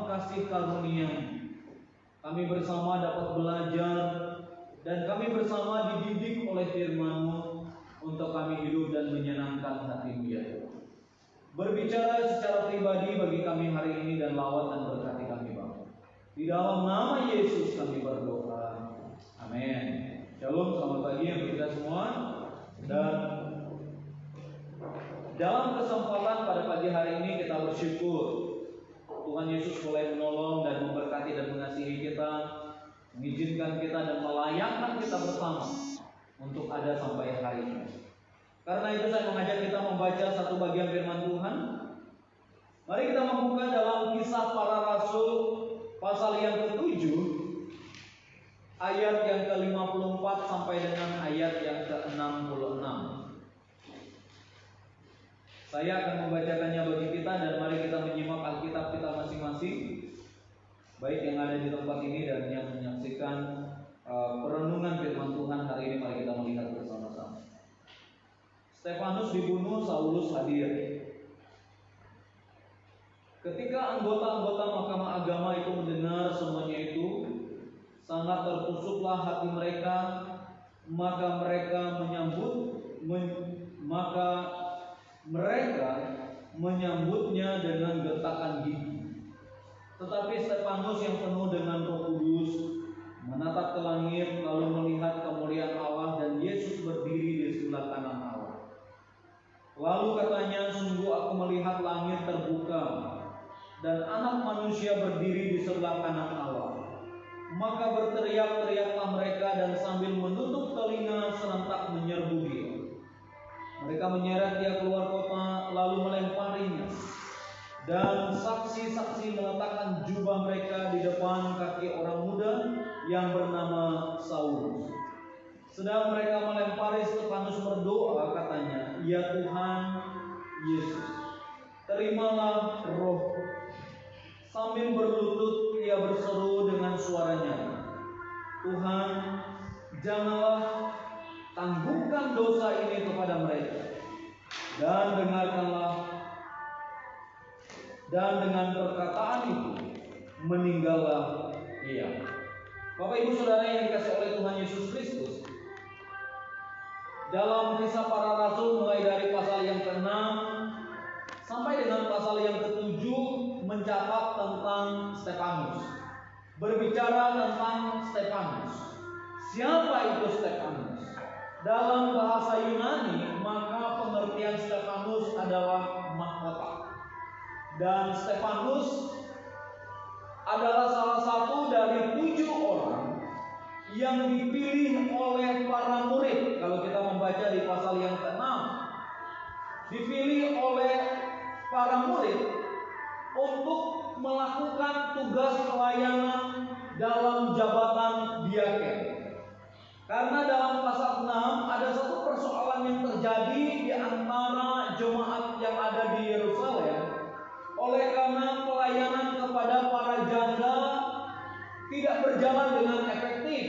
kasih karunia. Kami bersama dapat belajar dan kami bersama dididik oleh firman-Mu untuk kami hidup dan menyenangkan hati-Mu ya Tuhan. Berbicara secara pribadi bagi kami hari ini dan lawat dan berkati kami Bapa. Di dalam nama Yesus kami berdoa. Amin. Shalom, selamat pagi untuk kita semua. Dan dalam kesempatan pada pagi hari ini kita bersyukur Tuhan Yesus mulai menolong dan memberkati dan mengasihi kita, mengizinkan kita dan melayakkan kita bersama untuk ada sampai hari ini. Karena itu saya mengajak kita membaca satu bagian firman Tuhan. Mari kita membuka dalam Kisah Para Rasul pasal yang ke-7 ayat yang ke-54 sampai dengan ayat yang ke-66. Saya akan membacakannya bagi kita dan mari kita menyimak Alkitab kita masing-masing, baik yang ada di tempat ini dan yang menyaksikan perenungan firman Tuhan hari ini. Mari kita melihat bersama-sama. Stefanus dibunuh, Saulus hadir. Ketika anggota-anggota Mahkamah Agama itu mendengar semuanya itu, sangat tertusuklah hati mereka, maka mereka menyambutnya dengan getakan gigi. Tetapi Stefanus yang penuh dengan Roh Kudus menatap ke langit lalu melihat kemuliaan Allah dan Yesus berdiri di sebelah kanan Allah. Lalu katanya, sungguh aku melihat langit terbuka dan Anak Manusia berdiri di sebelah kanan Allah. Maka berteriak-teriaklah mereka dan sambil menutup telinga serentak menyerbu dia. Mereka menyeret dia keluar kota lalu melemparinya. Dan saksi-saksi meletakkan jubah mereka di depan kaki orang muda yang bernama Saulus. Sedang mereka melempari, Stefanus berdoa, katanya, "Ya Tuhan Yesus, terimalah roh." Sambil berlutut ia berseru dengan suaranya, "Tuhan, janganlah tanggungan dosa ini kepada mereka." Dan dengarkanlah. Dan dengan perkataan itu meninggallah ia. Bapak Ibu Saudara yang dikasihi oleh Tuhan Yesus Kristus, dalam Kisah Para Rasul mulai dari pasal yang ke-6 sampai dengan pasal yang ke-7 mencatat tentang Stefanus. Berbicara tentang Stefanus. Siapa itu Stefanus? Dalam bahasa Yunani, maka pengertian Stefanus adalah mahkota. Dan Stefanus adalah salah satu dari 7 orang yang dipilih oleh para murid. Kalau kita membaca di pasal yang ke-6, dipilih oleh para murid untuk melakukan tugas pelayanan dalam jabatan diaken. Karena dalam pasal 6 ada satu persoalan yang terjadi di antara jemaat yang ada di Yerusalem. Oleh karena pelayanan kepada para janda tidak berjalan dengan efektif.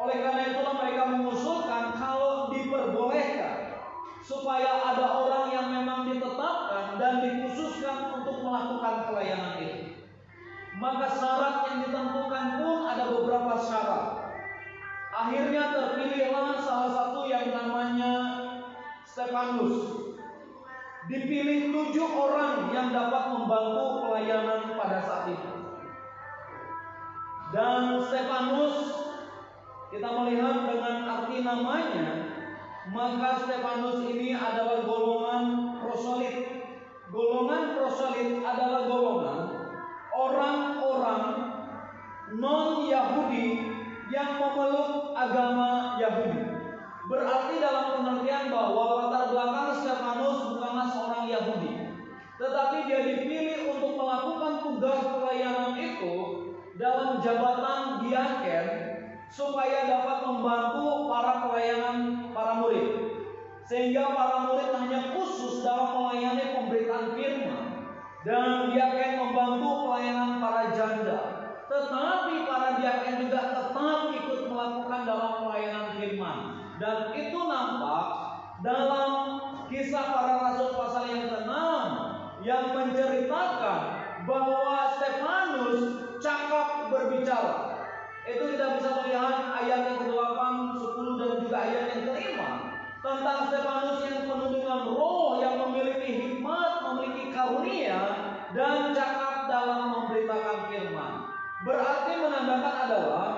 Oleh karena itulah mereka mengusulkan kalau diperbolehkan supaya ada orang yang memang ditetapkan dan dikhususkan untuk melakukan pelayanan itu. Maka syarat yang ditentukan pun ada beberapa syarat. Akhirnya terpilihlah salah satu yang namanya Stefanus. Dipilih 7 orang yang dapat membantu pelayanan pada saat itu. Dan Stefanus, kita melihat dengan arti namanya, maka Stefanus ini adalah golongan proselit. Golongan proselit adalah golongan orang-orang non-Yahudi yang memeluk agama Yahudi. Berarti dalam pengertian bahwa latar belakang Stefanus bukanlah seorang Yahudi, tetapi dia dipilih untuk melakukan tugas pelayanan itu dalam jabatan diaken supaya dapat membantu para pelayanan para murid. Sehingga para murid hanya khusus dalam melayani pemberitaan firman dan diaken membantu pelayanan para janda. Tetapi para diaken juga tetap ikut melakukan dalam pelayanan firman. Dan itu nampak dalam Kisah Para Rasul pasal yang ke-6 yang menceritakan bahwa Stefanus Itu kita bisa melihat ayat yang ke-8, 10 dan juga ayat yang ke-5 tentang Stefanus yang penuh dengan roh, yang memiliki hikmat, memiliki karunia dan cakap dalam memberitakan firman. Berarti menandakan adalah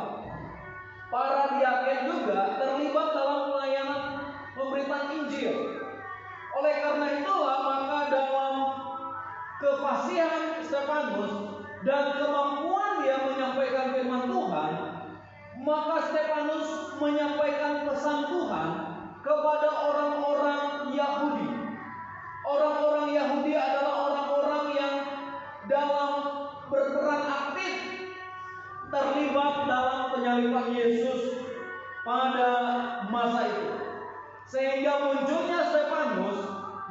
para diaken juga terlibat dalam pelayanan pemberitaan Injil. Oleh karena itulah maka dalam kefasihan Stefanus dan kemampuan dia menyampaikan firman Tuhan, maka Stefanus menyampaikan pesan Tuhan kepada orang-orang Yahudi. Orang-orang Yahudi adalah orang-orang yang dalam berperan aktif terlibat dalam penyaliban Yesus pada masa itu. Sehingga munculnya Stefanus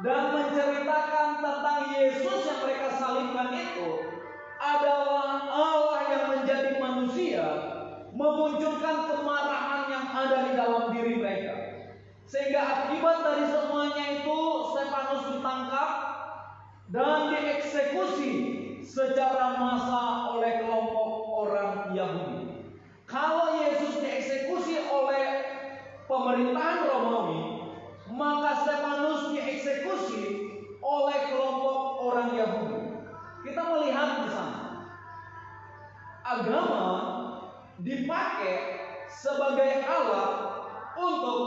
dan menceritakan tentang Yesus yang mereka salibkan itu adalah Allah yang menjadi manusia, memunculkan kemarahan yang ada di dalam diri mereka. Sehingga akibat dari semuanya itu Stefanus ditangkap dan dieksekusi secara massal oleh kelompok orang Yahudi. Kalau Yesus dieksekusi oleh pemerintahan Romawi, maka Stefanus dieksekusi oleh kelompok orang Yahudi. Kita melihat di sana agama dipakai sebagai alat untuk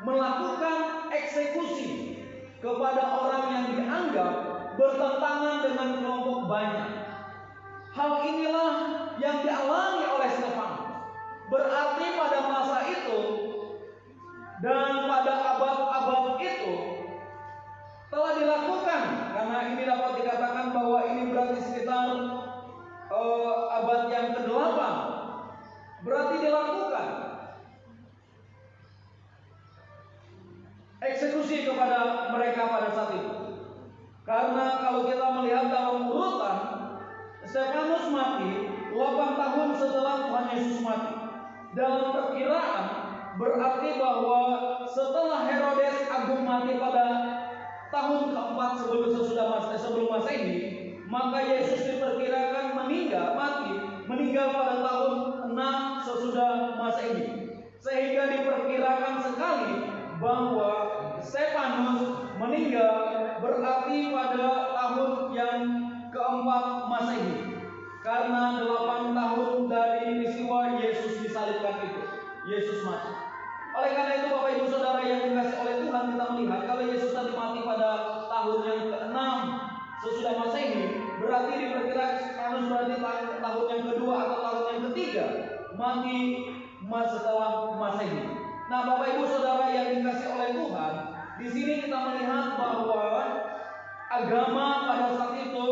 melakukan eksekusi kepada orang yang dianggap bertentangan dengan kelompok banyak. Hal inilah yang dialami oleh Stefanus. Berarti pada masa itu dan pada abad-abad itu telah dilakukan, karena ini dapat dikatakan bahwa ini berarti sekitar abad yang ke-8, berarti dilakukan eksekusi kepada mereka pada saat itu. Karena kalau kita melihat dalam urutan, Stefanus mati 8 tahun setelah Tuhan Yesus mati. Dalam perkiraan berarti bahwa setelah Herodes Agung mati pada tahun ke-4 sebelum Masehi, maka Yesus diperkirakan meninggal pada tahun 6 sesudah Masehi. Sehingga diperkirakan sekali bahwa Stefanus meninggal berarti pada tahun yang ke-4 Masehi. Karena 8 tahun dari peristiwa Yesus disalibkan itu, Yesus mati. Oleh karena itu Bapak Ibu Saudara yang dikasihi oleh Tuhan, kita melihat kalau Yesus tadi mati pada tahun yang ke-6 sesudah Masehi, berarti diperkirakan Stefanus berarti tahun yang kedua atau tahun yang ketiga mati setelah Masehi. Nah, Bapak Ibu Saudara yang dikasihi oleh Tuhan, di sini kita melihat bahwa agama pada saat itu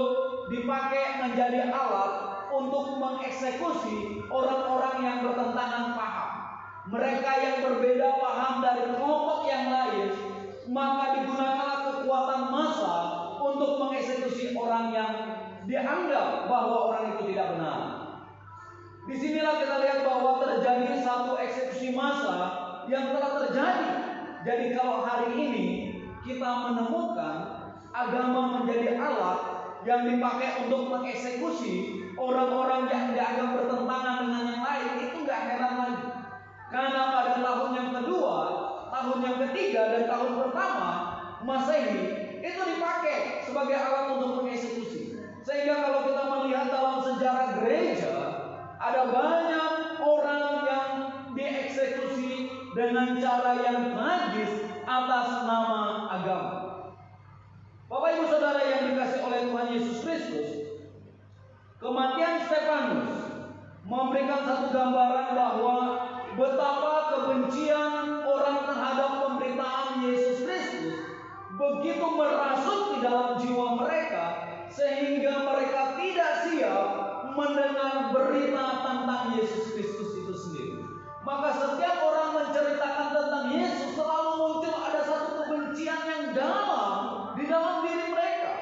dipakai menjadi alat untuk mengeksekusi orang-orang yang bertentangan paham. Mereka yang berbeda paham dari kelompok yang lain, maka digunakanlah kekuatan massa untuk mengeksekusi orang yang dianggap bahwa orang itu tidak benar. Disinilah kita lihat bahwa terjadi satu eksekusi massa yang telah terjadi. Jadi kalau hari ini kita menemukan agama menjadi alat yang dipakai untuk mengeksekusi orang-orang yang dianggap bertentangan dengan yang lain, itu nggak heran lagi. Karena pada tahun yang kedua, tahun yang ketiga, dan tahun pertama Masehi itu dipakai sebagai alat untuk mengeksekusi. Sehingga kalau kita melihat dalam sejarah gereja, ada banyak orang yang dieksekusi dengan cara yang tragis atas nama agama. Bapak Ibu Saudara yang dikasihi oleh Tuhan Yesus Kristus, kematian Stefanus memberikan satu gambaran bahwa betapa kebencian orang terhadap pemberitaan Yesus Kristus begitu merasuk di dalam jiwa mereka, sehingga mereka tidak siap mendengar berita tentang Yesus Kristus itu sendiri. Maka setiap orang menceritakan tentang Yesus, selalu muncul ada satu kebencian yang dalam di dalam diri mereka.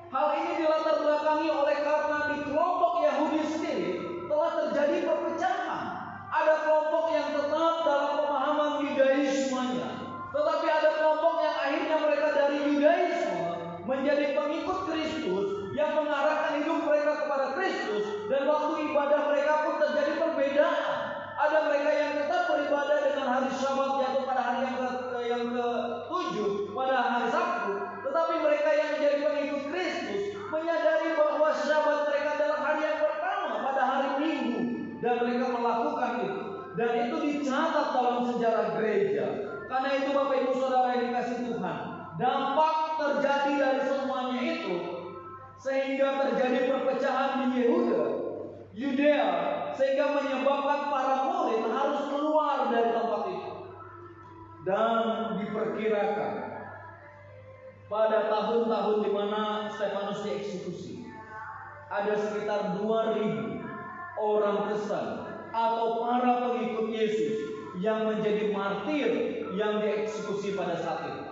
Hal ini dilatar belakangi oleh karena di kelompok Yahudi sendiri telah terjadi perpecahan. Ada kelompok yang tetap dalam pemahaman Yudaismenya, tetapi ada kelompok yang akhirnya mereka dari Yudaisme menjadi pengikut Kristus, yang mengarahkan hidup mereka kepada Kristus, dan waktu ibadah mereka pun terjadi perbedaan. Ada mereka yang tetap beribadah dengan hari Syabat yaitu pada hari yang ke-7 pada hari Sabtu. Tetapi mereka yang menjadi pengikut Kristus menyadari bahwa Syabat mereka adalah hari yang pertama pada hari Minggu, dan mereka melakukan itu. Dan itu dicatat dalam sejarah gereja. Karena itu Bapak Ibu Saudara yang dikasihi Tuhan, dampak terjadi dari semuanya itu sehingga terjadi perpecahan di Yudea, sehingga menyebabkan para murid harus keluar dari tempat itu. Dan diperkirakan pada tahun-tahun di mana Stefanus dieksekusi, ada sekitar 2.000 orang Kristen atau para pengikut Yesus yang menjadi martir yang dieksekusi pada saat itu.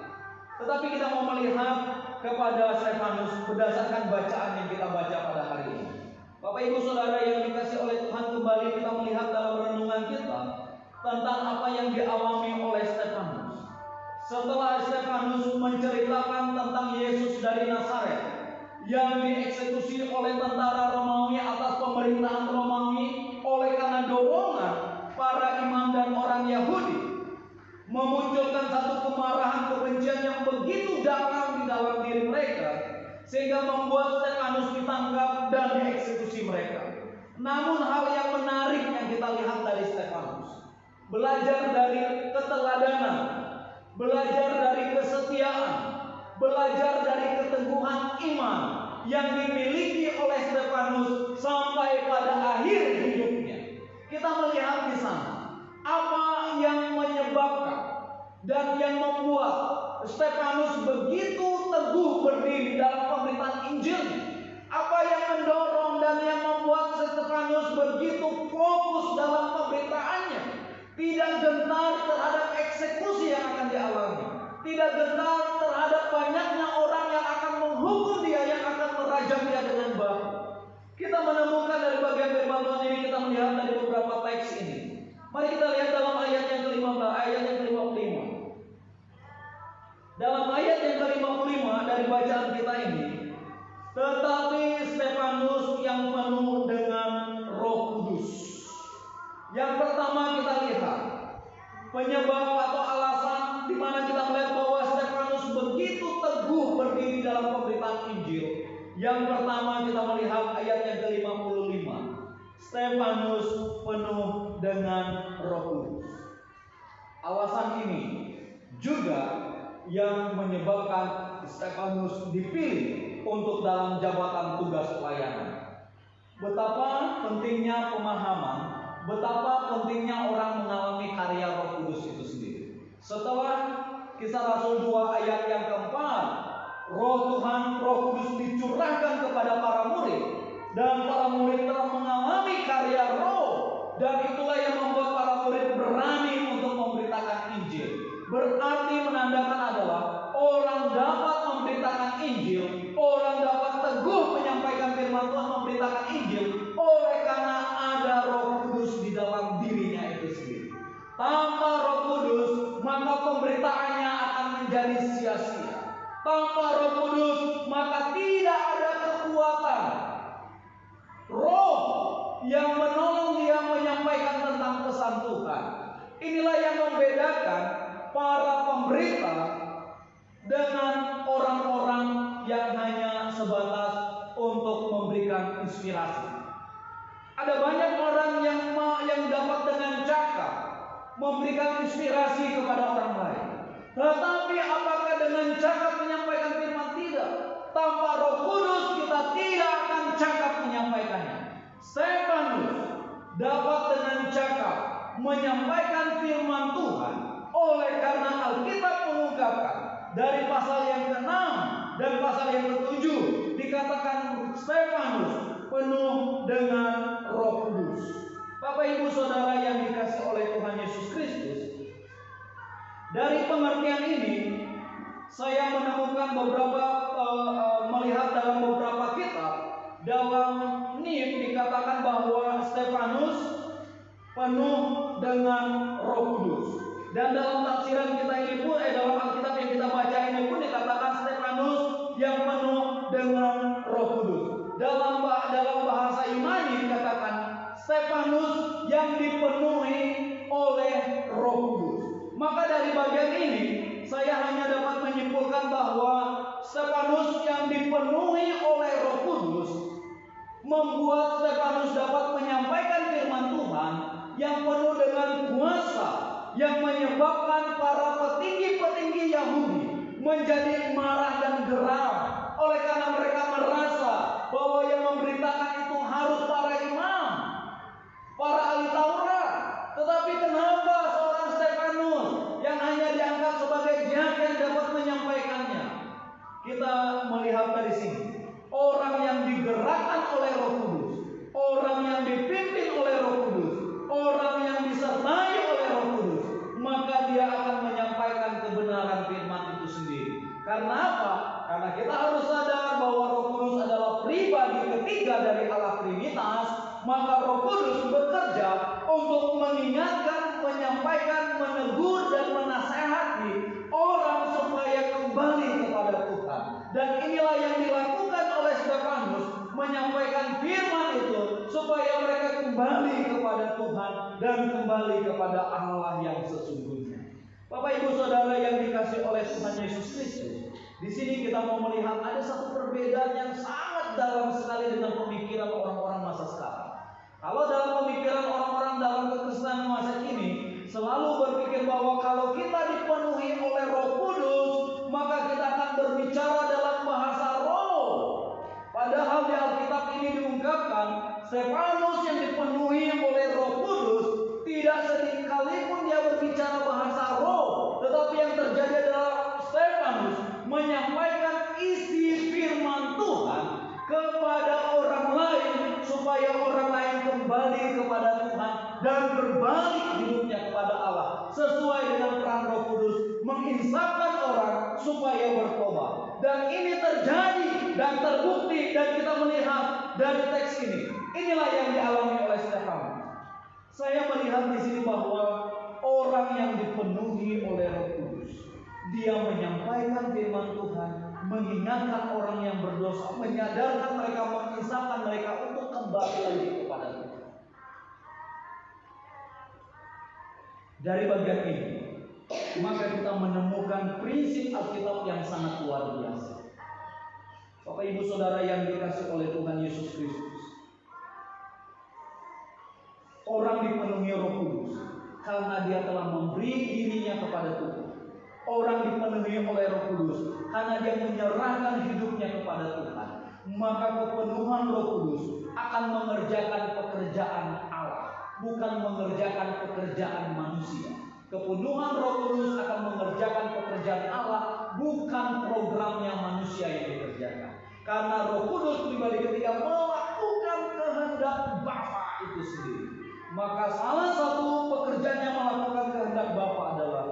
Tetapi kita mau melihat kepada Stefanus berdasarkan bacaan yang kita baca pada hari ini. Bapak Ibu Saudara yang dikasihi oleh Tuhan, kembali kita melihat dalam renungan kita tentang apa yang dialami oleh Stefanus. Setelah Stefanus menceritakan tentang Yesus dari Nazaret yang dieksekusi oleh tentara Romawi atas pemerintahan Romawi oleh karena dorongan para imam dan orang Yahudi, memunculkan satu kemarahan kebencian yang begitu dalam di dalam diri mereka, sehingga membuat Stefanus ditangkap dan dieksekusi mereka. Namun hal yang menarik yang kita lihat dari Stefanus, belajar dari keteladanan, belajar dari kesetiaan, belajar dari keteguhan iman yang dimiliki oleh Stefanus sampai pada akhir hidupnya. Kita melihat di sana apa yang menyebabkan dan yang membuat Stefanus begitu teguh berdiri dalam pemberitaan Injil. Apa yang mendorong dan yang membuat Stefanus begitu fokus dalam pemberitaannya, tidak gentar terhadap eksekusi yang akan dialami, tidak gentar terhadap banyaknya orang yang akan menghukum dia, yang akan merajam dia dengan batu. Kita menemukan dari bagian firman Tuhan ini, kita melihat dari beberapa teks ini. Mari kita lihat dalam ayat yang ke-15, ayat yang ke-55. Dalam ayat yang ke-55 dari bacaan kita ini, tetapi Stefanus yang penuh dengan Roh Kudus. Yang pertama kita lihat penyebab atau alasan di mana kita melihat bahwa Stefanus begitu teguh berdiri dalam pemberitaan Injil. Yang pertama kita melihat ayat yang ke-55. Stefanus penuh dengan Roh Kudus. Alasan ini juga yang menyebabkan Stefanus dipilih untuk dalam jabatan tugas pelayanan. Betapa pentingnya pemahaman, betapa pentingnya orang mengalami karya Roh Kudus itu sendiri. Setelah Kisah Rasul 2 ayat yang keempat, Roh Tuhan, Roh Kudus dicurahkan kepada para murid, dan para murid telah mengalami karya Roh, dan itulah yang membuat para murid berani untuk memberitakan Injil. Berarti menandakan adalah orang dapat memberitakan Injil, orang dapat teguh menyampaikan firman Tuhan, memberitakan Injil oleh karena ada Roh Kudus di dalam dirinya itu sendiri. Tanpa Roh Kudus, maka pemberitaannya akan menjadi sia-sia. Tanpa Roh Kudus, maka tidak ada kekuatan Roh yang menolong dia menyampaikan tentang pesan Tuhan. Inilah yang membedakan para pemberita dengan orang-orang yang hanya sebatas untuk memberikan inspirasi. Ada banyak orang yang dapat dengan cakap memberikan inspirasi kepada orang lain. Tetapi apakah dengan cakap menyampaikan firman? Tidak. Tanpa Roh Kudus kita tidak akan cakap menyampaikannya. Stefanus dapat dengan cakap menyampaikan firman Tuhan oleh karena Alkitab mengungkapkan dari pasal yang ke-6 dan pasal yang ke-7 dikatakan Stefanus penuh dengan Roh Kudus. Bapak Ibu Saudara yang dikasihi oleh Tuhan Yesus Kristus, dari pengertian ini saya menemukan melihat dalam beberapa kitab. Dalam NIM dikatakan bahwa Stefanus penuh dengan Roh Kudus. Dan dalam tafsiran kita ini pun, dalam Alkitab yang kita baca ini pun dikatakan Stefanus yang penuh dengan Roh Kudus. Dalam bahasa Yunani dikatakan Stefanus yang dipenuhi oleh Roh Kudus. Maka dari bagian ini saya hanya dapat menyimpulkan bahwa Stefanus yang dipenuhi oleh Roh Kudus membuat Stefanus dapat menyampaikan firman Tuhan yang penuh dengan kuasa, yang menyebabkan para petinggi-petinggi Yahudi menjadi marah dan geram, oleh karena mereka merasa bahwa yang memberitakan itu harus para imam, para ahli Taurat. Tetapi kenapa seorang Stefanus yang hanya diangkat sebagai jemaat yang dapat menyampaikannya? Kita melihat dari sini, orang yang digerakkan oleh Roh Kudus, orang yang dipimpin oleh Roh Kudus, orang yang disertai oleh Roh Kudus, maka dia akan menyampaikan kebenaran firman itu sendiri. Karena apa? Karena kita harus sadar bahwa Roh Kudus adalah pribadi ketiga dari Allah Trinitas. Maka Roh Kudus bekerja untuk mengingatkan, menyampaikan, menegur dan menasehati orang supaya kembali kepada Tuhan. Dan inilah yang dilakukan oleh Stefanus, menyampaikan firman itu supaya mereka kembali kepada Tuhan dan kembali kepada Allah yang sesungguhnya. Bapak Ibu Saudara yang dikasihi oleh Tuhan Yesus Kristus, di sini kita mau melihat ada satu perbedaan yang sangat dalam sekali dengan pemikiran orang-orang masa sekarang. Kalau dalam pemikiran orang-orang dalam kekristenan masa kini selalu berpikir bahwa kalau kita dipenuhi oleh Roh Kudus, maka kita akan berbicara dalam bahasa roh. Padahal di Alkitab ini diungkapkan, Stefanus yang dipenuhi oleh Roh Kudus tidak sekalipun dia berbicara bahasa roh, tetapi yang terjadi adalah Stefanus menyampaikan isi firman Tuhan kepada orang lain supaya orang lain kembali kepada Tuhan dan berbalik hidupnya kepada Allah sesuai dengan peran Roh Kudus menginsafkan orang supaya bertobat. Dan ini terjadi dan terbukti dan kita melihat dari teks ini. Inilah yang dialami oleh Stefanus. Saya melihat di sini bahwa orang yang dipenuhi oleh Roh Kudus, dia menyampaikan firman Tuhan, mengingatkan orang yang berdosa, menyadarkan mereka, menginsafkan mereka untuk kembali lagi kepada Tuhan. Dari bagian ini, maka kita menemukan prinsip Alkitab yang sangat luar biasa. Bapak Ibu Saudara yang dikasihi oleh Tuhan Yesus Kristus, orang dipenuhi Roh Kudus karena dia telah memberi dirinya kepada Tuhan. Orang dipenuhi oleh Roh Kudus karena dia menyerahkan hidupnya kepada Tuhan. Maka kepenuhan Roh Kudus akan mengerjakan pekerjaan Allah, bukan mengerjakan pekerjaan manusia. Kepenuhan Roh Kudus akan mengerjakan pekerjaan Allah, bukan programnya manusia yang dikerjakan. Karena Roh Kudus pribadi ketika melakukan kehendak Bapa itu sendiri, maka salah satu pekerjaannya melakukan kehendak Bapa adalah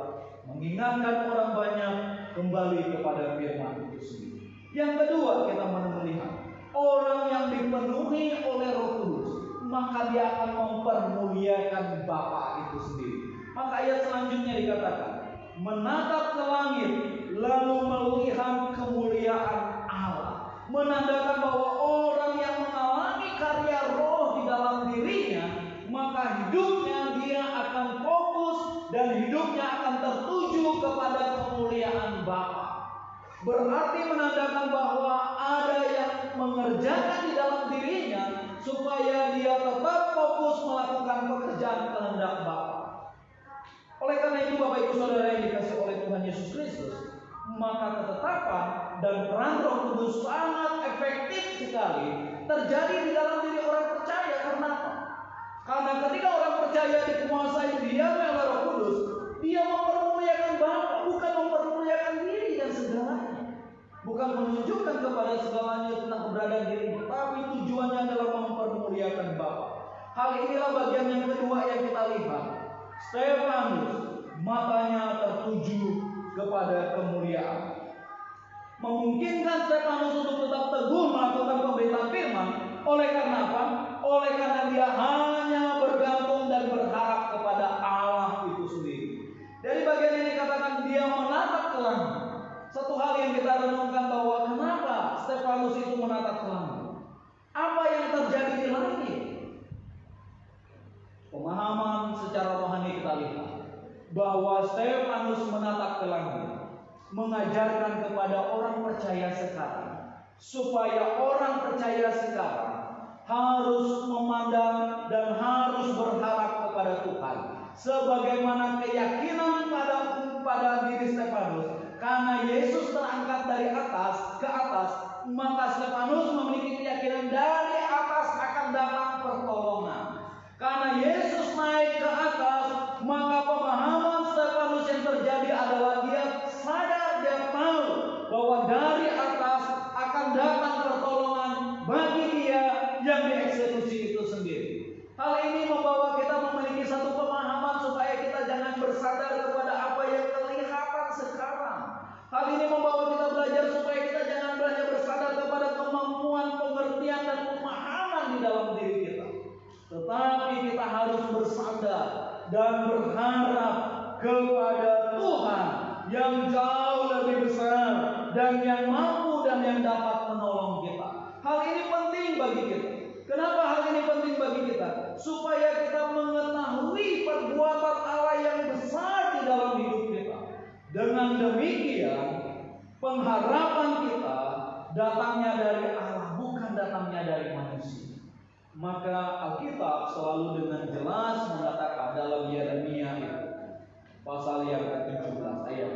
mengingatkan orang banyak kembali kepada firman itu sendiri. Yang kedua, kita melihat orang yang dipenuhi oleh Roh Kudus, maka dia akan mempermuliakan Bapa itu sendiri. Maka ayat selanjutnya dikatakan, menatap ke langit lalu melihat kemuliaan Allah, menandakan bahwa orang yang mengalami karya Roh di dalam dirinya, maka hidupnya dia akan fokus dan hidupnya akan tertuju kepada kemuliaan Bapa. Berarti menandakan bahwa ada yang mengerjakan di dalam dirinya supaya dia tetap fokus melakukan pekerjaan kehendak Bapa. Oleh karena itu Bapak Ibu Saudara yang dikasihi oleh Tuhan Yesus Kristus, maka ketetapan dan peran Roh Kudus sangat efektif sekali terjadi di dalam diri orang percaya. Karena apa? Karena ketika orang percaya dikuasai dia oleh Roh Kudus, dia mempermuliakan Bapa, bukan mempermuliakan diri dan segalanya. Bukan menunjukkan kepada segalanya tentang keberadaan diri, tapi tujuannya adalah mempermuliakan Bapa. Hal inilah bagian yang kedua yang kita lihat. Stefanus matanya tertuju kepada kemuliaan. Memungkinkan Stefanus untuk tetap teguh melakukan pemberitaan firman. Oleh karena apa? Oleh karena dia hanya bergantung dan berharap kepada Allah itu sendiri. Dari bagian ini dikatakan dia menatap ke langit. Satu hal yang kita renungkan bahwa kenapa Stefanus itu menatap ke langit? Apa yang terjadi di langit? bahwa Stefanus menatap ke langit, mengajarkan kepada orang percaya sekarang, supaya orang percaya sekarang harus memandang dan harus berharap kepada Tuhan, sebagaimana keyakinan pada diri Stefanus. Karena Yesus terangkat dari atas ke atas, maka Stefanus memiliki keyakinan dari atas akan datang pertolongan. Karena Yesus naik ke atas, maka pemahaman Stefanus yang terjadi adalah dia sadar, dia tahu bahwa dari atas akan datang pertolongan bagi dia yang dieksekusi itu sendiri. Hal ini membawa kita memiliki satu pemahaman supaya kita jangan bersandar kepada apa yang kelihatan sekarang. Hal ini membawa kita belajar supaya kita jangan belajar bersandar kepada kemampuan, pengertian dan pemahaman di dalam diri kita. Tetapi kita harus bersandar dan berharap kepada Tuhan yang jauh lebih besar dan yang mampu dan yang dapat menolong kita. Hal ini penting bagi kita. Kenapa hal ini penting bagi kita? Supaya kita mengetahui perbuatan Allah yang besar di dalam hidup kita. Dengan demikian, pengharapan kita datangnya dari Allah, bukan datangnya dari manusia. Maka Alkitab selalu dengan jelas mengatakan dalam Yeremia pasal yang ke-17 ayat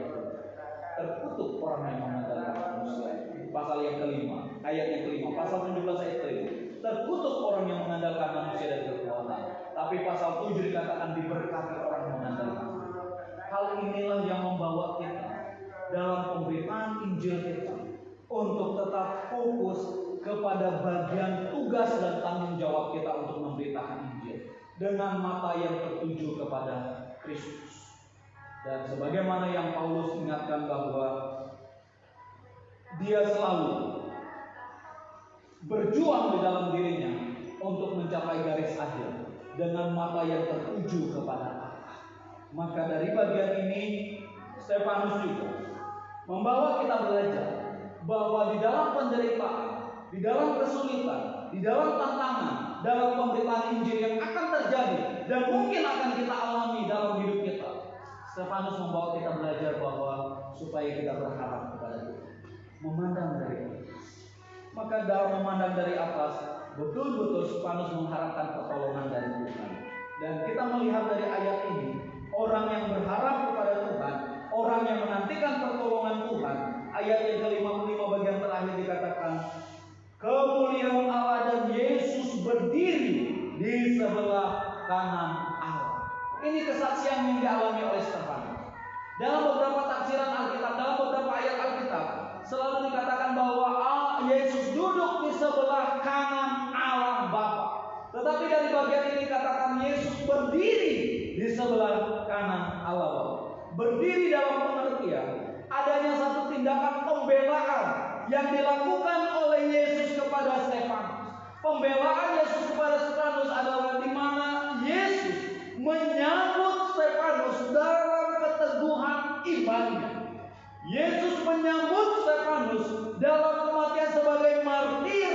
terkutuk orang yang mengandalkan manusia. Pasal yang kelima, ayat yang kelima, pasal 17 ayat kelima. Terkutuk orang yang mengandalkan manusia dan kekuatan. Tapi pasal 7 dikatakan diberkati orang yang mengandalkan. Hal inilah yang membawa kita dalam pemberitaan Injil kita untuk tetap fokus kepada bagian tugas dan tanggung jawab kita untuk memberitakan Injil dengan mata yang tertuju kepada Kristus. Dan sebagaimana yang Paulus ingatkan bahwa dia selalu berjuang di dalam dirinya untuk mencapai garis akhir dengan mata yang tertuju kepada Allah. Maka dari bagian ini Stefanus juga membawa kita belajar bahwa di dalam penderitaan, di dalam kesulitan, di dalam tantangan, dalam pemberitaan Injil yang akan terjadi dan mungkin akan kita alami dalam hidup kita, Stefanus membawa kita belajar bahwa supaya kita berharap kepada Tuhan, memandang dari atas. Maka dalam memandang dari atas, betul-betul Stefanus mengharapkan pertolongan dari Tuhan. Dan kita melihat dari ayat ini, orang yang berharap kepada Tuhan, orang yang menantikan pertolongan Tuhan. Ayat yang ke-55 bagian terakhir dikatakan, kemuliaan Allah dan Yesus berdiri di sebelah kanan Allah. Ini kesaksian yang dialami oleh Stefanus. Dalam beberapa tafsiran Alkitab, dalam beberapa ayat Alkitab, selalu dikatakan bahwa Yesus duduk di sebelah kanan Allah Bapa. Tetapi dari bagian ini dikatakan Yesus berdiri di sebelah kanan Allah Bapa. Berdiri dalam pengertian adanya satu tindakan pembelaan yang dilakukan oleh Yesus kepada Stefanus. Pembelaan Yesus kepada Stefanus adalah di mana Yesus menyambut Stefanus dalam keteguhan imannya. Yesus menyambut Stefanus dalam kematian sebagai martir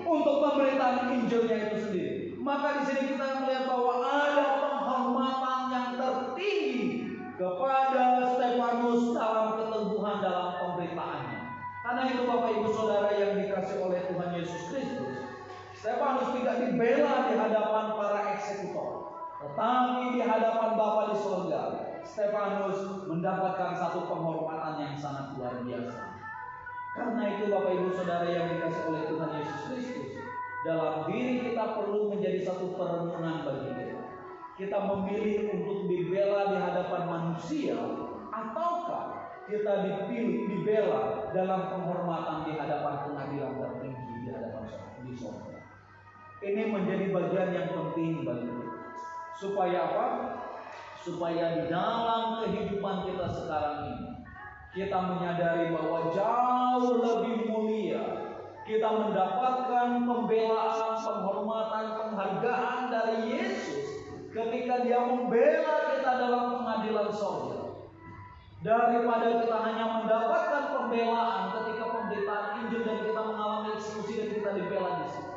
untuk pemberitaan Injilnya itu sendiri. Maka di sini kita melihat bahwa ada penghormatan yang tertinggi kepada Stefanus dalam keteguhan dalam pemberitaannya. Karena itu Bapak Ibu Saudara yang dikasihi oleh Tuhan Yesus Kristus, Stefanus tidak dibela di hadapan para eksekutor, tetapi di hadapan Bapa di surga, Stefanus mendapatkan satu penghormatan yang sangat luar biasa. Karena itu Bapak Ibu Saudara yang dikasihi oleh Tuhan Yesus Kristus, dalam diri kita perlu menjadi satu perenungan bagi kita. Kita memilih untuk dibela di hadapan manusia, ataukah kita dibela dalam penghormatan di hadapan pengadilan tertinggi di hadapan di surga. Ini menjadi bagian yang penting bagi kita. Supaya apa? Supaya di dalam kehidupan kita sekarang ini, kita menyadari bahwa jauh lebih mulia kita mendapatkan pembelaan, penghormatan, penghargaan dari Yesus ketika Dia membela kita dalam pengadilan surga, daripada kita hanya mendapatkan pembelaan ketika pemberitaan Injil dan kita mengalami eksekusi dan kita dibela di situ.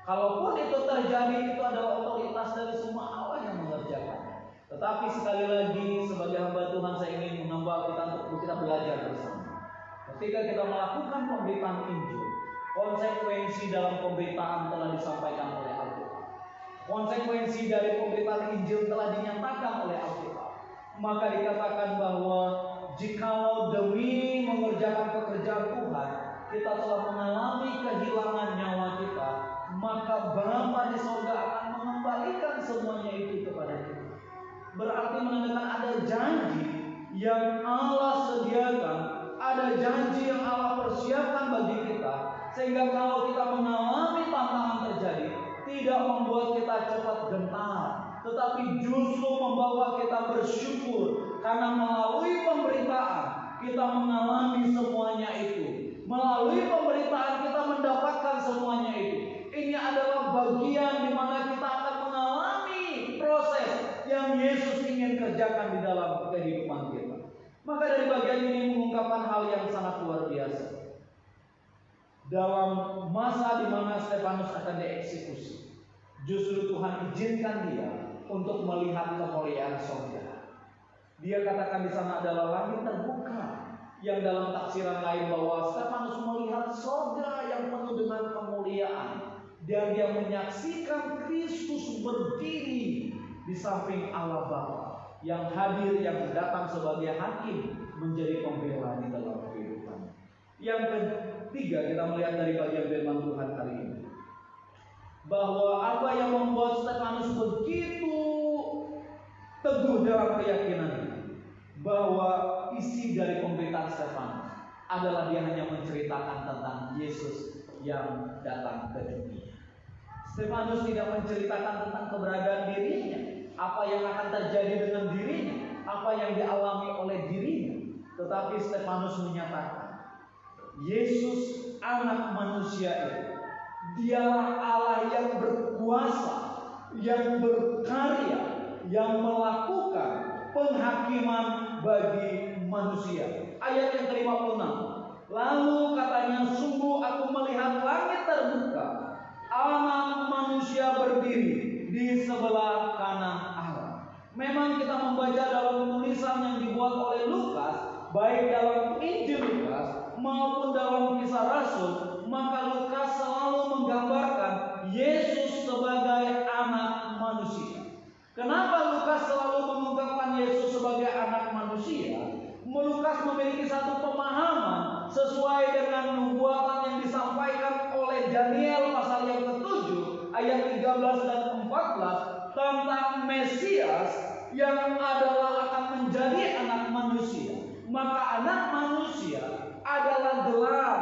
Kalaupun itu terjadi, itu adalah otoritas dari semua Allah yang mengerjakan. Tetapi sekali lagi sebagai hamba Tuhan saya ingin mengembal kita untuk kita belajar bersama. Ketika kita melakukan pemberitaan Injil, konsekuensi dalam pemberitaan telah disampaikan oleh Alkitab. Konsekuensi dari pemberitaan Injil telah dinyatakan oleh Alkitab. Maka dikatakan bahwa jikalau demi mengerjakan pekerjaan Tuhan kita telah mengalami kehilangan nyawa kita, maka Bapa di sorga akan mengembalikan semuanya itu kepada kita. Berarti menandakan ada janji yang Allah sediakan, ada janji yang Allah persiapkan bagi kita, sehingga kalau kita mengalami tantangan terjadi, tidak membuat kita cepat gentar, tetapi justru membawa kita bersyukur karena melalui pemberitaan kita mengalami semuanya itu. Melalui pemberitaan kita mendapatkan semuanya itu. Ini adalah bagian di mana kita akan mengalami proses yang Yesus ingin kerjakan di dalam kehidupan kita. Maka dari bagian ini mengungkapkan hal yang sangat luar biasa. Dalam masa di mana Stefanus akan dieksekusi, justru Tuhan izinkan dia untuk melihat kemuliaan surga. Dia katakan di sana adalah langit terbuka, yang dalam tafsiran lain bahwa Stefanus melihat surga yang penuh dengan kemuliaan, dan dia menyaksikan Kristus berdiri di samping Allah Bapa yang hadir, yang datang sebagai hakim menjadi pembela di dalam kehidupan. Yang ketiga, kita melihat dari bagian firman Tuhan kali ini bahwa apa yang membuat Stefanus begitu teguh dalam keyakinannya, bahwa isi dari pemberitaan Stefanus adalah dia hanya menceritakan tentang Yesus yang datang ke dunia. Stefanus tidak menceritakan tentang keberadaan dirinya, apa yang akan terjadi dengan dirinya, apa yang dialami oleh dirinya. Tetapi Stefanus menyatakan Yesus anak manusia itu, dialah Allah yang berkuasa, yang berkarya, yang melakukan penghakiman bagi manusia. Ayat yang ke-56. Lalu katanya, sungguh aku melihat langit terbuka, Anak manusia berdiri di sebelah kanan Allah. Memang kita membaca dalam tulisan yang dibuat oleh Lukas, baik dalam Injil Lukas maupun dalam Kisah Rasul, maka Lukas selalu menggambarkan Yesus sebagai anak manusia. Kenapa Lukas selalu mengungkapkan Yesus sebagai anak manusia? Lukas memiliki satu pemahaman sesuai dengan nubuatan yang disampaikan oleh Daniel pasal yang ke-7 ayat 13 dan 14 tentang Mesias yang adalah akan menjadi anak manusia. Maka anak manusia adalah gelar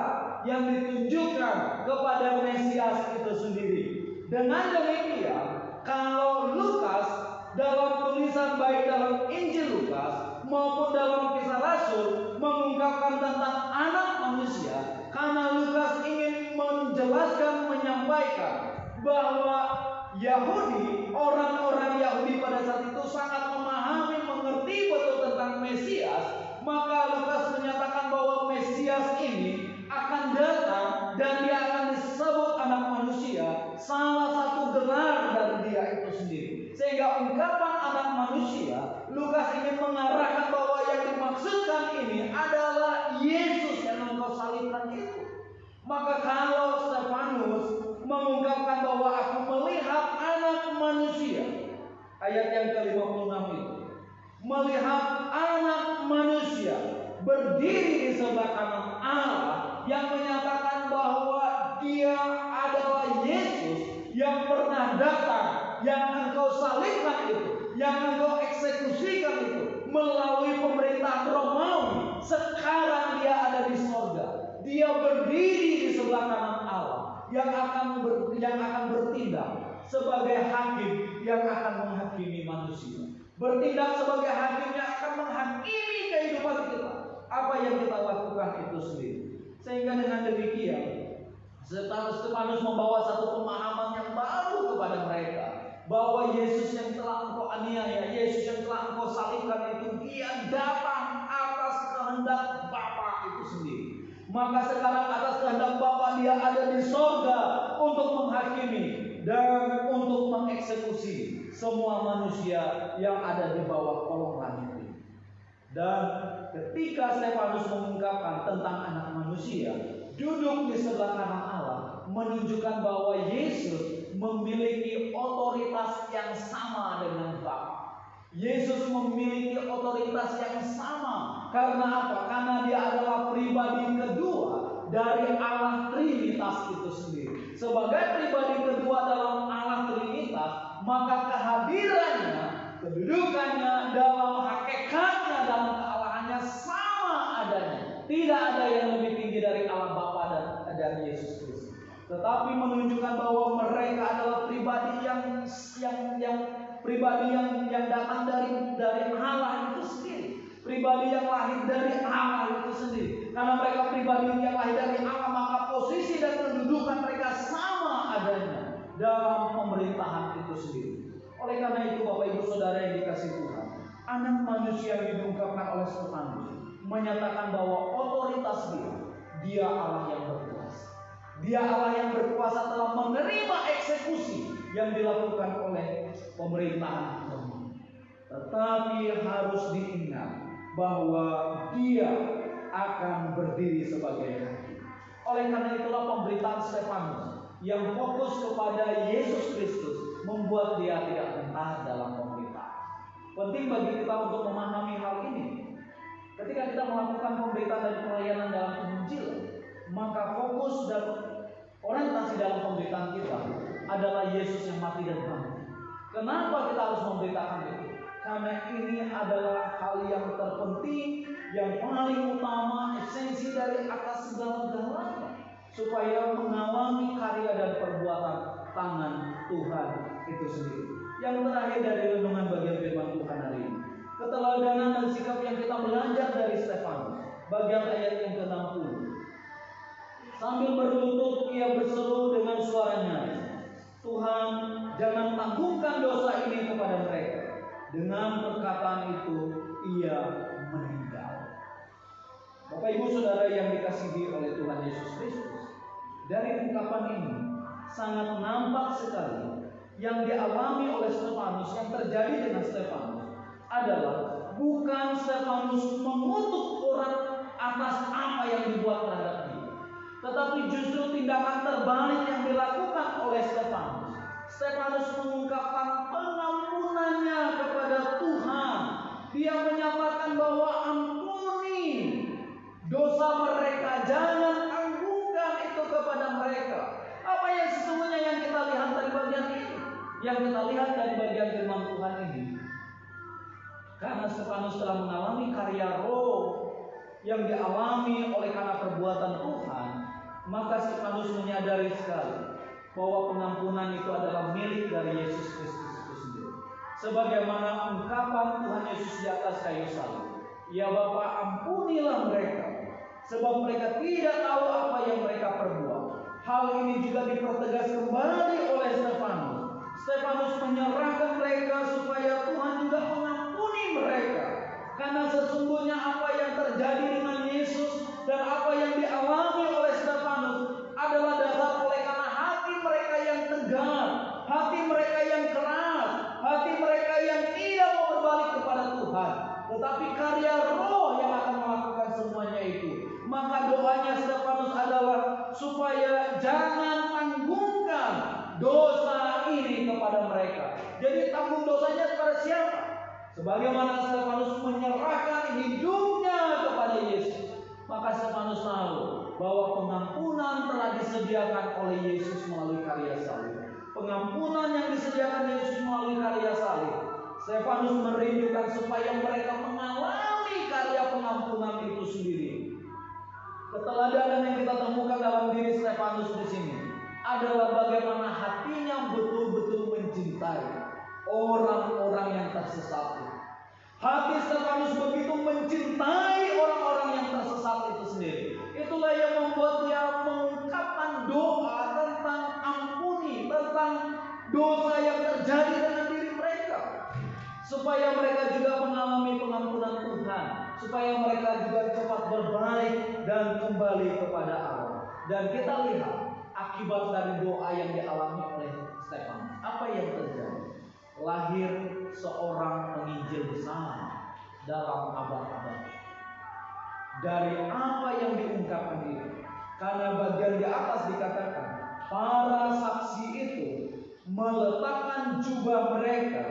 yang ditunjukkan kepada Mesias itu sendiri. Dengan demikian, kalau Lukas dalam tulisan baik dalam Injil Lukas maupun dalam Kisah Rasul mengungkapkan tentang anak manusia, karena Lukas ingin menjelaskan, menyampaikan bahwa Yahudi, orang-orang Yahudi pada saat itu sangat memahami, mengerti betul tentang Mesias. Maka Lukas menyatakan bahwa Mesias ini akan datang dan dia akan disebut anak manusia, salah satu gelar dari dia itu sendiri. Sehingga ungkapan anak manusia, Lukas ingin mengarahkan bahwa yang dimaksudkan ini adalah Yesus yang engkau salibkan itu. Maka kalau Stefanus mengungkapkan bahwa aku melihat anak manusia, ayat yang ke-56 itu, melihat anak manusia berdiri di sebelah kanan Allah, yang menyatakan bahwa dia adalah Yesus yang pernah datang, yang engkau salibkan itu, yang engkau eksekusikan itu melalui pemerintahan Romawi. Sekarang dia ada di sorga, dia berdiri di sebelah kanan Allah yang akan bertindak sebagai hakim yang akan menghakimi manusia, bertindak sebagai hakim yang akan menghakimi kehidupan kita, apa yang kita lakukan itu sendiri. Sehingga dengan demikian Stefanus membawa satu pemahaman yang baru kepada mereka, bahwa Yesus yang telah engkau aniaya, Yesus yang telah engkau salibkan itu, dia datang atas kehendak Bapa itu sendiri. Maka sekarang atas kehendak Bapa dia ada di sorga untuk menghakimi dan untuk mengeksekusi mengeksekusi semua manusia yang ada di bawah kolong langit ini. Dan ketika Stefanus mengungkapkan tentang anak manusia duduk di sebelah kanan Allah, menunjukkan bahwa Yesus memiliki otoritas yang sama dengan Bapa. Yesus memiliki otoritas yang sama. Karena apa? Karena dia adalah pribadi kedua dari Allah Trinitas itu sendiri. Sebagai pribadi kedua dalam Allah Trinitas, maka kehadirannya, kedudukannya, dalam hakikatnya, dalam kealahannya sama adanya. Tidak ada yang lebih tinggi dari Allah Bapa dan Yesus Kristus. Tetapi menunjukkan bahwa mereka adalah pribadi yang datang dari Allah itu sendiri. Pribadi yang lahir dari Allah itu sendiri. Karena mereka pribadi yang lahir dari Allah, maka posisi dan kedudukan mereka sama adanya dalam pemerintahan itu sendiri. Oleh karena itu, Bapak Ibu Saudara yang dikasihi Tuhan, anak manusia yang diungkapkan oleh Stefanus menyatakan bahwa otoritas dia Allah yang berkuasa. Dia Allah yang berkuasa telah menerima eksekusi yang dilakukan oleh pemerintahan Roma. Tetapi harus diingat bahwa dia akan berdiri sebagai hakim. Oleh karena itulah pemberitaan Stefanus yang fokus kepada Yesus Kristus membuat dia tidak gentar dalam pemberitaan. Penting bagi kita untuk memahami hal ini. Ketika kita melakukan pemberitaan dan pelayanan dalam penginjilan, maka fokus dan orientasi dalam pemberitaan kita adalah Yesus yang mati dan bangkit. Kenapa kita harus memberitakan itu? Karena ini adalah hal yang terpenting, yang paling utama, esensi dari atas segala-galanya, supaya mengawali karya dan perbuatan tangan Tuhan itu sendiri. Yang terakhir dari renungan bagian firman Tuhan hari ini, keteladanan dan sikap yang kita belajar dari Stefanus, bagian ayat yang ke-60. Sambil berlutut ia berseru dengan suara nyaring, Tuhan, jangan tanggungan dosa ini kepada mereka. Dengan perkataan itu ia meninggal. Bapak Ibu Saudara yang dikasihi oleh Tuhan Yesus Kristus, dari ungkapan ini sangat nampak sekali yang dialami oleh Stefanus, yang terjadi dengan Stefanus adalah bukan Stefanus mengutuk orang atas apa yang dibuat terhadap dia, tetapi justru tindakan terbalik yang dilakukan oleh Stefanus. Stefanus mengungkapkan pengampunannya kepada Tuhan. Dia menyatakan bahwa ampuni dosa mereka, jangan tanggungan itu kepada mereka. Apa yang sesungguhnya yang kita lihat dari bagian ini? Yang kita lihat dari bagian firman Tuhan ini, karena Stefanus telah mengalami karya roh yang dialami oleh karena perbuatan Tuhan, maka Stefanus menyadari sekali bahwa pengampunan itu adalah milik dari Yesus Kristus itu sendiri. Sebagaimana ungkapan Tuhan Yesus di atas kayu salib, ya Bapa, ampunilah mereka, sebab mereka tidak tahu apa yang mereka perbuat. Hal ini juga dipertegas kembali oleh Stefanus. Stefanus menyerahkan mereka supaya Tuhan juga mengampuni mereka. Karena sesungguhnya apa yang terjadi dengan Yesus dan apa yang dialami oleh Stefanus adalah dasar oleh karena hati mereka yang tegar, hati mereka yang keras, hati mereka yang tidak mau berbalik kepada Tuhan, tetapi karya roh yang akan melakukan semuanya itu. Maka doanya Stefanus adalah supaya jangan tanggungkan dosa ini kepada mereka. Jadi tanggung dosanya kepada siapa? Sebagaimana Stefanus menyerahkan hidupnya kepada Yesus, maka Stefanus tahu bahwa pengampunan telah disediakan oleh Yesus melalui karya salib. Pengampunan yang disediakan Yesus melalui karya salib, Stefanus merindukan supaya mereka mengalami karya pengampunan itu sendiri. Keteladanan yang kita temukan dalam diri Stefanus di sini adalah bagaimana hatinya betul-betul mencintai orang-orang yang tersesat. Hati Stefanus begitu mencintai orang-orang yang tersesat itu sendiri. Itulah yang membuat dia mengungkapkan doa tentang ampuni, tentang dosa yang terjadi dengan diri mereka, supaya mereka juga mengalami pengampunan Tuhan, supaya mereka juga cepat berbalik dan kembali kepada Allah. Dan kita lihat akibat dari doa yang dialami oleh Stefanus. Apa yang terjadi? dalam abad-abad. Dari apa yang diungkapkan itu, karena bagian di atas dikatakan para saksi itu meletakkan jubah mereka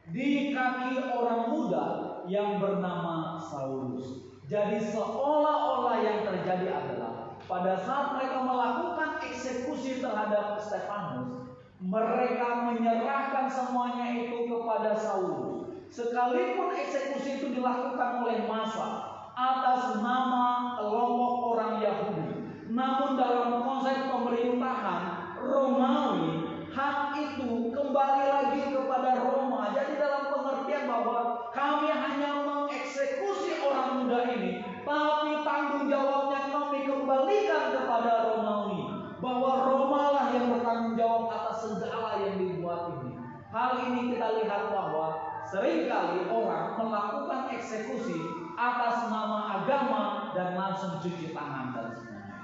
di kaki orang muda yang bernama Saulus. Jadi seolah-olah yang terjadi adalah pada saat mereka melakukan eksekusi terhadap Stefanus, mereka menyerahkan semuanya itu kepada Saulus. Sekalipun eksekusi itu dilakukan oleh massa atas nama kelompok orang Yahudi, namun dalam konsep pemerintahan Romawi, hak itu kembali lagi kepada Roma. Jadi dalam pengertian bahwa kami hanya mengeksekusi orang muda ini, tapi tanggung jawabnya kami kembalikan kepada Romawi, bahwa Roma lah yang bertanggung jawab atas segala yang dibuat ini. Hal ini kita lihat bahwa seringkali orang melakukan eksekusi atas nama agama dan langsung cuci tangan dan semuanya.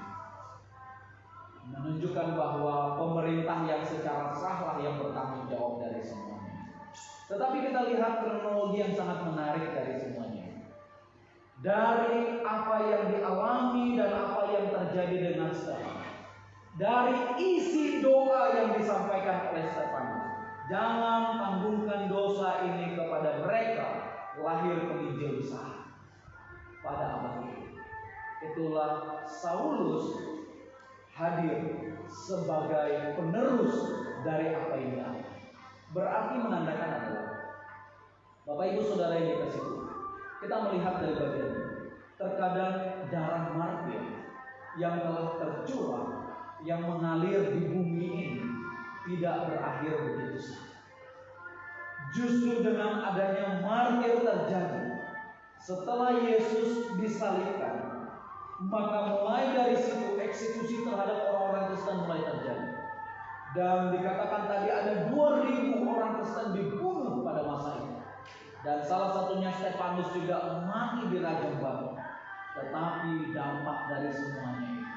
Menunjukkan bahwa pemerintah yang secara sah lah yang bertanggung jawab dari semuanya. Tetapi kita lihat kronologi yang sangat menarik dari semuanya. Dari apa yang dialami dan apa yang terjadi dengan Stefanus. Dari isi doa yang disampaikan oleh Stefanus. Jangan tanggungkan dosa ini kepada mereka, lahir penginjil besar pada abad itu. Itulah Saulus hadir sebagai penerus dari apa yang dialami. Berarti menandakan adalah, Bapak Ibu Saudara yang dikasihi Tuhan, kita melihat dari bagian ini, terkadang darah martir yang telah tercurah, yang mengalir di bumi ini tidak berakhir begitu saja. Justru dengan adanya martir terjadi setelah Yesus disalibkan, maka mulai dari situ eksekusi terhadap orang-orang Kristen mulai terjadi. Dan dikatakan tadi ada 2.000 orang Kristen dibunuh pada masa itu. Dan salah satunya Stefanus juga mati di rajam batu. Tetapi dampak dari semuanya itu,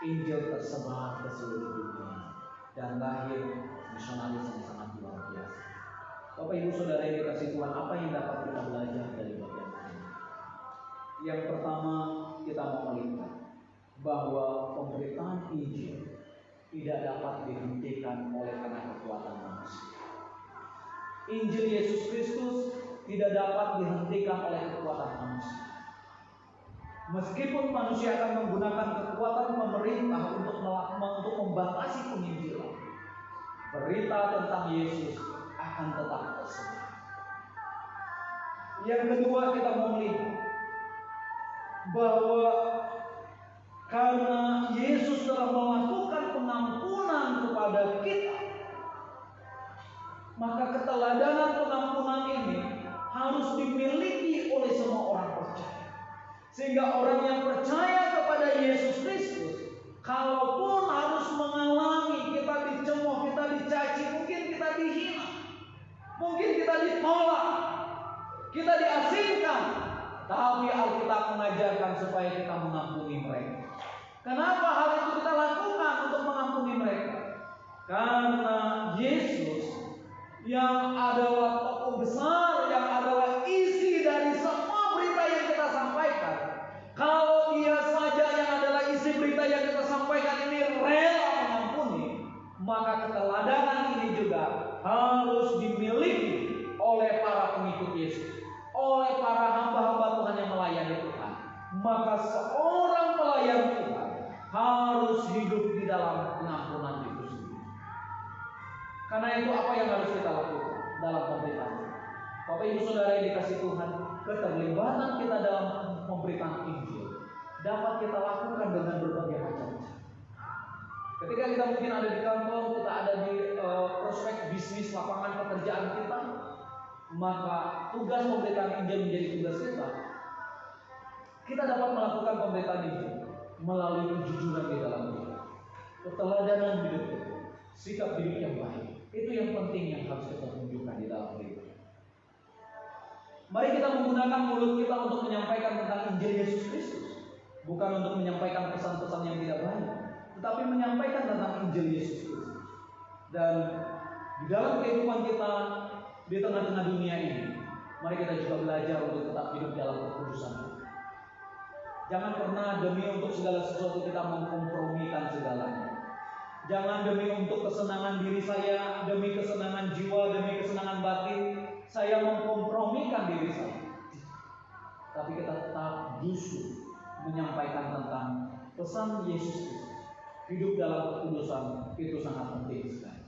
Injil tersebar ke seluruh dunia dan lahir misionaris yang sangat luar biasa. Bapak Ibu Saudara yang dikasihi Tuhan, apa yang dapat kita belajar dari bagian ini? Yang pertama, kita mau melihat bahwa pemberitaan Injil tidak dapat dihentikan oleh karena kekuatan manusia. Injil Yesus Kristus tidak dapat dihentikan oleh kekuatan manusia. Meskipun manusia akan menggunakan kekuatan pemerintah untuk membatasi penginjilan, berita tentang Yesus akan tetap tersebar. Yang kedua, kita mau melihat bahwa karena Yesus telah melakukan pengampunan kepada kita, maka keteladanan pengampunan ini harus dimiliki oleh semua orang percaya. Sehingga orang yang percaya kepada Yesus Kristus, kalaupun harus mengalami kita dicemooh, kita dicaci, mungkin kita dihina, mungkin kita ditolak, kita diasingkan, tapi Alkitab mengajarkan supaya kita mengampuni mereka. Kenapa hal itu kita lakukan untuk mengampuni mereka? Karena Yesus yang adalah tokoh besar, yang adalah isi dari semua berita yang kita sampaikan, kalau Dia saja yang adalah isi berita yang kita sampaikan ini rela mengampuni, maka keteladanan ini juga harus dimiliki oleh para pengikut Yesus, oleh para hamba-hamba Tuhan yang melayani Tuhan. Maka seorang pelayan Tuhan harus hidup di dalam pengampunan itu sendiri. Karena itu apa yang harus kita lakukan dalam pemberitaan? Bapak Ibu Saudara yang dikasihi Tuhan, keterlibatan kita dalam pemberitaan Injil dapat kita lakukan dengan berbagai macam cara. Ketika kita mungkin ada di kantor, kita ada di prospek bisnis, lapangan pekerjaan kita, maka tugas pemberitaan Injil menjadi tugas kita. Kita dapat melakukan pemberitaan Injil melalui kejujuran di dalam diri, keteladanan hidup kita, sikap hidup yang baik. Itu yang penting yang harus kita tunjukkan di dalam diri. Mari kita menggunakan mulut kita untuk menyampaikan tentang Injil Yesus Kristus, bukan untuk menyampaikan pesan-pesan yang tidak baik, tetapi menyampaikan tentang Injil Yesus Kristus. Dan di dalam kehidupan kita di tengah-tengah dunia ini, Mari kita juga belajar untuk tetap hidup dalam kekudusan. Jangan pernah demi untuk segala sesuatu kita mengkompromikan segalanya. Jangan demi untuk kesenangan diri saya, demi kesenangan jiwa, demi kesenangan batin, saya mengkompromikan diri saya. Tapi kita tetap justru menyampaikan tentang pesan Yesus Kristus. Hidup dalam kekudusan itu sangat penting sekali.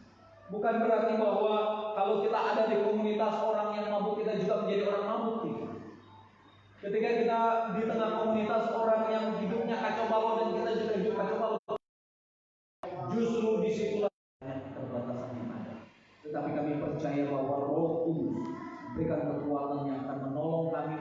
Bukan berarti bahwa kalau kita ada di komunitas orang yang mabuk, kita juga menjadi orang mabuk. Tidak. Ketika kita di tengah komunitas orang yang hidupnya kacau balau dan kita juga hidup kacau balau, justru disitulah keterbatasan yang ada. Tetapi kami percaya bahwa Roh Kudus memberikan kekuatan yang akan menolong kami